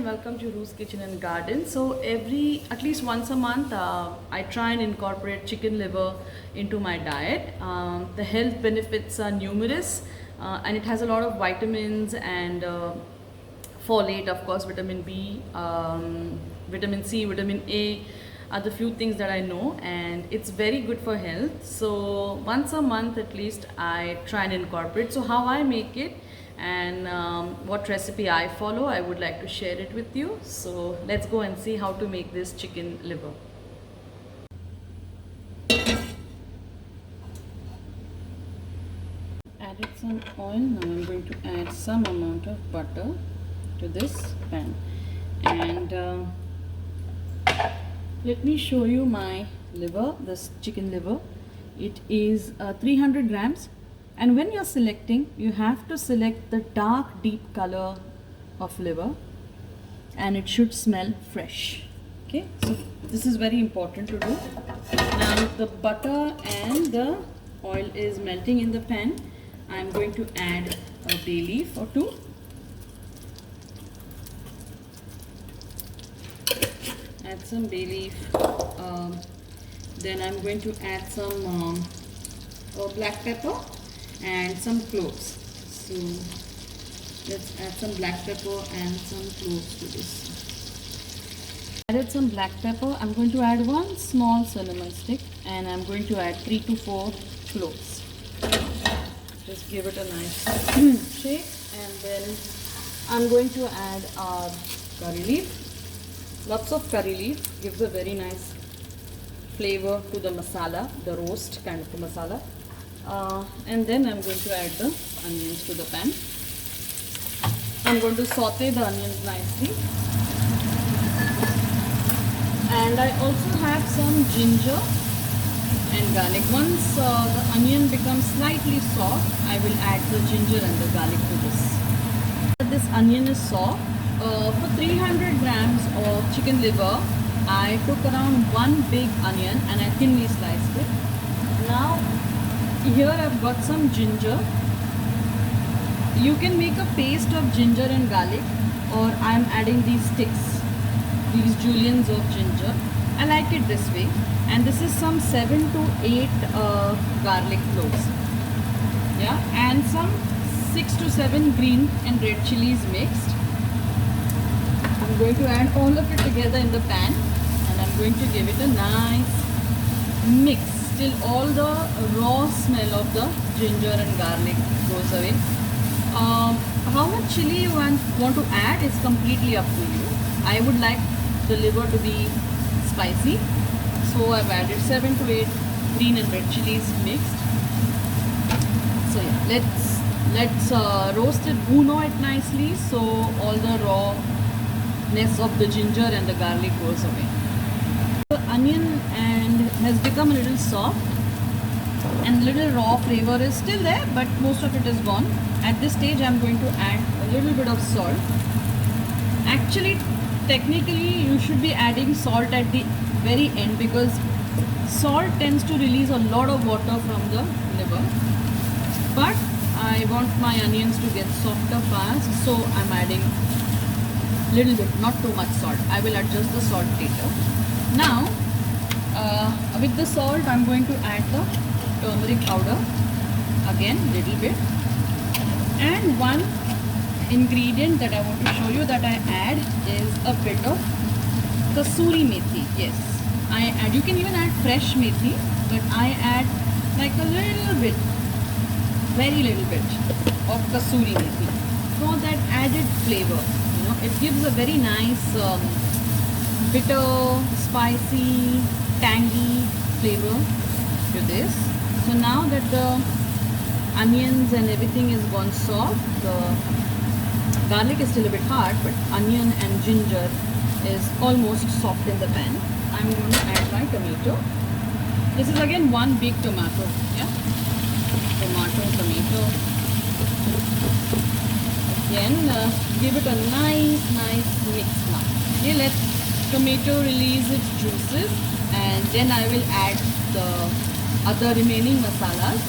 Welcome to Ru's Kitchen and Garden. So at least once a month, I try and incorporate chicken liver into my diet. The health benefits are numerous, and it has a lot of vitamins and folate, of course, vitamin B, vitamin C, vitamin A are the few things that I know, and it's very good for health. So once a month at least I try and incorporate. So how I make it and what recipe I follow, I would like to share it with you. So let's go and see how to make this chicken liver. Added some oil. Now I'm going to add some amount of butter to this pan, and let me show you my liver, this chicken liver. It is 300 grams, and when you're selecting, you have to select the dark deep color of liver, and it should smell fresh. Okay, so this is very important to do. Now the butter and the oil is melting in the pan. I'm going to add a bay leaf or two. Add some bay leaf. Then I'm going to add some black pepper and some cloves. So let's add some black pepper and some cloves to this. Added some black pepper. I'm going to add one small cinnamon stick, and I'm going to add 3 to 4 cloves. Just give it a nice shake, and then I'm going to add our curry leaf. Lots of curry leaf gives a very nice flavor to the masala, the roast kind of a masala. And then I'm going to add the onions to the pan. I'm going to saute the onions nicely. And I also have some ginger and garlic. Once the onion becomes slightly soft, I will add the ginger and the garlic to this. This onion is soft. For 300 grams of chicken liver, I took around one big onion and I thinly sliced it. Now here I've got some ginger. You can make a paste of ginger and garlic, or I'm adding these sticks, these juliennes of ginger. I like it this way. And this is some 7 to 8 garlic cloves. Yeah, and some 6 to 7 green and red chilies mixed. I'm going to add all of it together in the pan, and I'm going to give it a nice mix till all the raw smell of the ginger and garlic goes away. How much chili you want to add is completely up to you. I would like the liver to be spicy, so I've added 7 to 8 green and red chilies mixed. So yeah, let's roast it, bhune it nicely, so all the rawness of the ginger and the garlic goes away. The onion has become a little soft, and little raw flavor is still there, but most of it is gone. At this stage I'm going to add a little bit of salt. Actually, technically you should be adding salt at the very end, because salt tends to release a lot of water from the liver, but I want my onions to get softer fast, so I'm adding little bit, not too much salt. I will adjust the salt later. Now with the salt I'm going to add the turmeric powder, again little bit, and one ingredient that I want to show you that I add is a bit of kasuri methi. Yes, I add, you can even add fresh methi, but I add like a little bit, very little bit of kasuri methi for that added flavor. You know, it gives a very nice bitter, spicy, tangy flavor to this. So now that the onions and everything is gone soft, the garlic is still a bit hard, but onion and ginger is almost soft in the pan. I'm going to add my tomato. This is again one big tomato. Yeah, tomato. Again, give it a nice mix now. Okay, let tomato release its juices, and then I will add the other remaining masalas,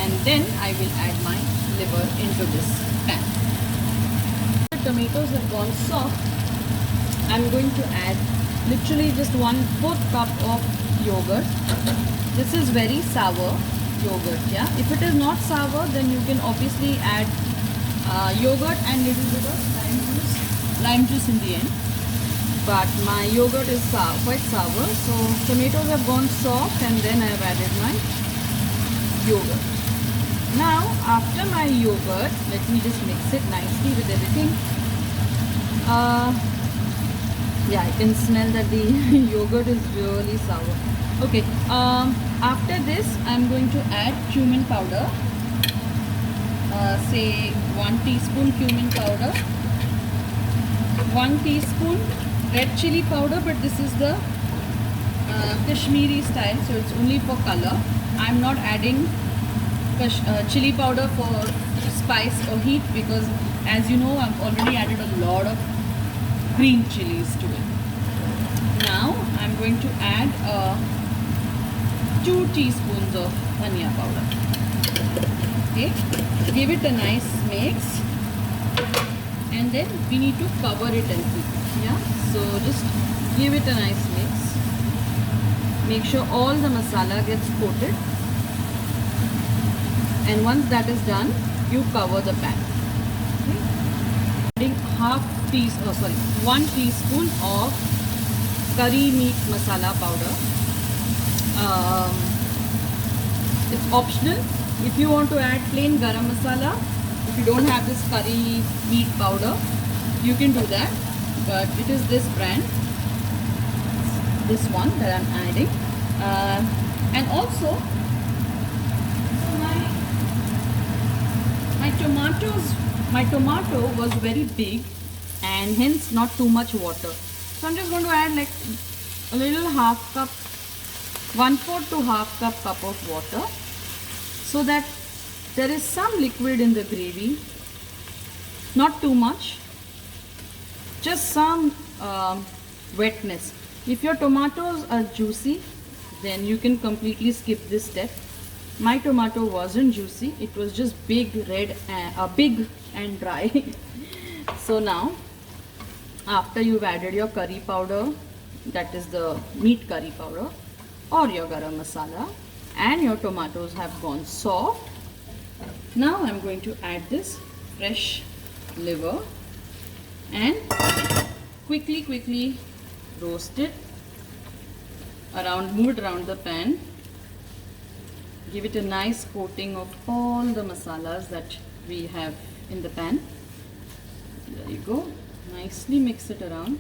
and then I will add my liver into this pan. The tomatoes have gone soft. I'm going to add literally just 1/4 cup of yogurt. This is very sour yogurt, yeah. If it is not sour, then you can obviously add yogurt and little bit of lime juice in the end. But my yogurt is quite sour, so tomatoes have gone soft, and then I have added my yogurt. Now after my yogurt, let me just mix it nicely with everything. Yeah, I can smell that the yogurt is really sour. Okay, after this I'm going to add cumin powder. Say 1 teaspoon cumin powder, 1 teaspoon red chili powder, but this is the Kashmiri style, so it's only for color. I'm not adding chili powder for spice or heat, because as you know, I've already added a lot of green chilies to it. Now I'm going to add 2 teaspoons of dhania powder. Okay, give it a nice mix, and then we need to cover it and cook. Yeah, so just give it a nice mix. Make sure all the masala gets coated, and once that is done, you cover the pan. Okay. Adding 1 teaspoon of curry meat masala powder. It's optional. If you want to add plain garam masala, if you don't have this curry meat powder, you can do that. But it is this brand, this one that I'm adding. And also, my tomato was very big, and hence not too much water. So I'm just going to add like a little half cup, 1/4 to half cup of water, so that there is some liquid in the gravy. Not too much, just some wetness. If your tomatoes are juicy, then you can completely skip this step. My tomato wasn't juicy, it was just big and dry. So now, after you've added your curry powder, that is the meat curry powder, or your garam masala, and your tomatoes have gone soft, now I'm going to add this fresh liver and quickly roast it move it around the pan. Give it a nice coating of all the masalas that we have in the pan. There you go. Nicely mix it around.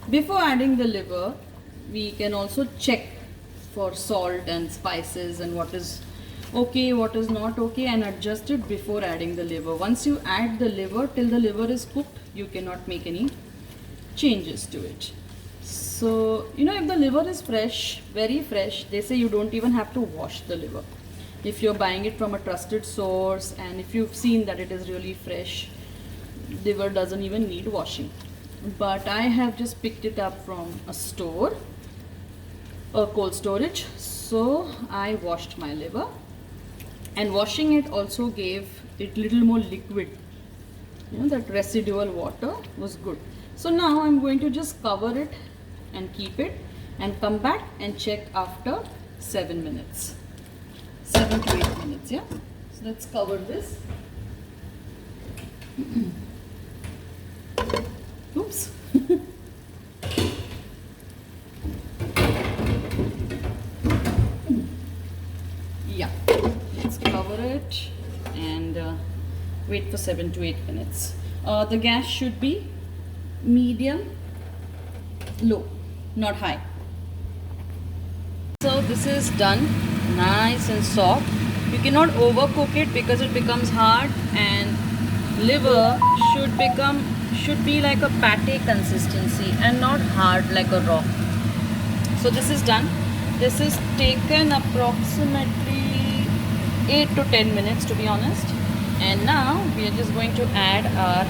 Before adding the liver, we can also check for salt and spices and what is okay, what is not okay, and adjust it before adding the liver. Once you add the liver, till the liver is cooked, you cannot make any changes to it. So, you know, if the liver is fresh, very fresh, they say you don't even have to wash the liver. If you're buying it from a trusted source, and if you've seen that it is really fresh, liver doesn't even need washing. But I have just picked it up from a store, a cold storage, so I washed my liver, and washing it also gave it little more liquid. You know, that residual water was good. So now I'm going to just cover it and keep it, and come back and check after 7 minutes, 7 to 8 minutes. Yeah, so let's cover this. Oops. Yeah, let's cover it and wait for 7 to 8 minutes. The gas should be medium low, not high. So this is done, nice and soft. You cannot overcook it because it becomes hard, and liver should be like a pate consistency and not hard like a raw. So this is done. This is taken approximately 8 to 10 minutes, to be honest. And now we are just going to add our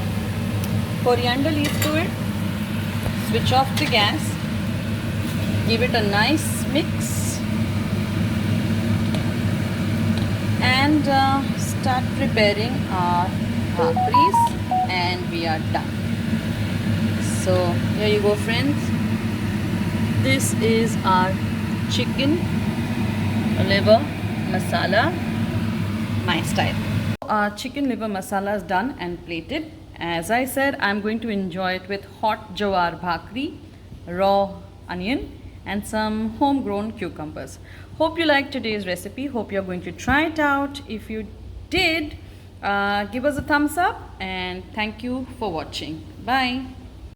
coriander leaf to it. Switch off the gas, give it a nice mix, and start preparing our bhakris, and we are are done. So here you go, friends. This is our chicken liver masala, my style. Our chicken liver masala is done and plated. As I said, I'm going to enjoy it with hot jawar bhakri, raw onion, and some homegrown cucumbers. Hope you liked today's recipe. Hope you're going to try it out. If you did, give us a thumbs up and thank you for watching. Bye.